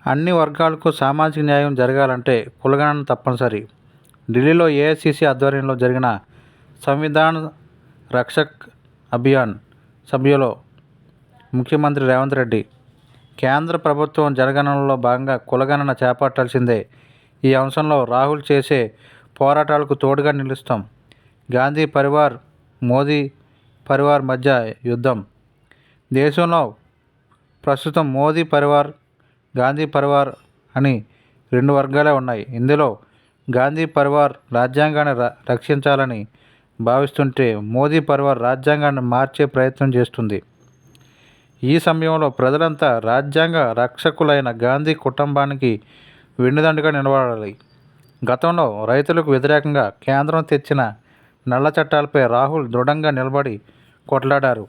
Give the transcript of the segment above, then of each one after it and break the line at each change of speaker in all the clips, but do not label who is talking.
అన్ని వర్గాలకు సామాజిక న్యాయం జరగాలంటే కులగణన తప్పనిసరి. ఢిల్లీలో ఏఐసీసీ ఆధ్వర్యంలో జరిగిన సంవిధాన్ రక్షక్ అభియాన్ సభలో ముఖ్యమంత్రి రేవంత్ రెడ్డి కేంద్ర ప్రభుత్వం జనగణనలో భాగంగా కులగణన చేపట్టాల్సిందే. ఈ అంశంలో రాహుల్ చేసే పోరాటాలకు తోడుగా నిలుస్తాం. గాంధీ పరివార్, మోదీ పరివార్ మధ్య యుద్ధం. దేశంలో ప్రస్తుతం మోదీ పరివార్, గాంధీ పరివార్ అని రెండు వర్గాలే ఉన్నాయి. ఇందులో గాంధీ పరివార్ రాజ్యాంగాన్ని రక్షించాలని భావిస్తుంటే మోదీ పరివార్ రాజ్యాంగాన్ని మార్చే ప్రయత్నం చేస్తుంది. ఈ సమయంలో ప్రజలంతా రాజ్యాంగ రక్షకులైన గాంధీ కుటుంబానికి వెన్నుదండుగా నిలబడాలి. గతంలో రైతులకు వ్యతిరేకంగా కేంద్రం తెచ్చిన నల్ల చట్టాలపై రాహుల్ దృఢంగా నిలబడి కొట్లాడారు.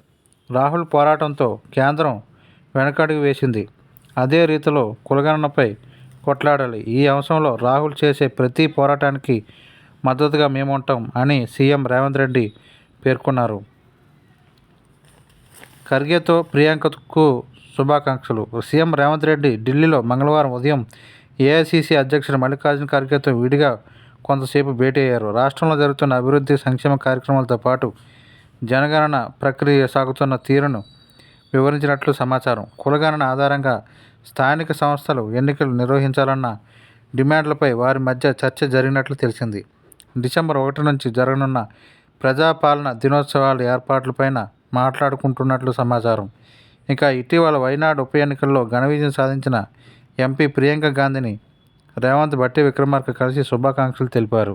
రాహుల్ పోరాటంతో కేంద్రం వెనకడుగు వేసింది. అదే రీతిలో కులగణనపై కొట్లాడాలి. ఈ అంశంలో రాహుల్ చేసే ప్రతి పోరాటానికి మద్దతుగా మేముంటాం అని సీఎం రేవంత్ రెడ్డి పేర్కొన్నారు. ఖర్గేతో ప్రియాంకకు శుభాకాంక్షలు. సీఎం రేవంత్ రెడ్డి ఢిల్లీలో మంగళవారం ఉదయం ఏఐసీసీ అధ్యక్షుడు మల్లికార్జున ఖర్గేతో విడిగా కొంతసేపు భేటీ అయ్యారు. రాష్ట్రంలో జరుగుతున్న అభివృద్ధి సంక్షేమ కార్యక్రమాలతో పాటు జనగణన ప్రక్రియ సాగుతున్న తీరును వివరించినట్లు సమాచారం. కులగణన ఆధారంగా స్థానిక సంస్థలు ఎన్నికలు నిర్వహించాలన్న డిమాండ్లపై వారి మధ్య చర్చ జరిగినట్లు తెలిసింది. డిసెంబర్ 1 నుంచి జరగనున్న ప్రజాపాలన దినోత్సవాల ఏర్పాట్లపైన మాట్లాడుకుంటున్నట్లు సమాచారం. ఇక ఇటీవల వైనాడు ఉప ఎన్నికల్లో ఘన విజయం సాధించిన ఎంపీ ప్రియాంక గాంధీని రేవంత్ బట్టి విక్రమార్క కలిసి శుభాకాంక్షలు తెలిపారు.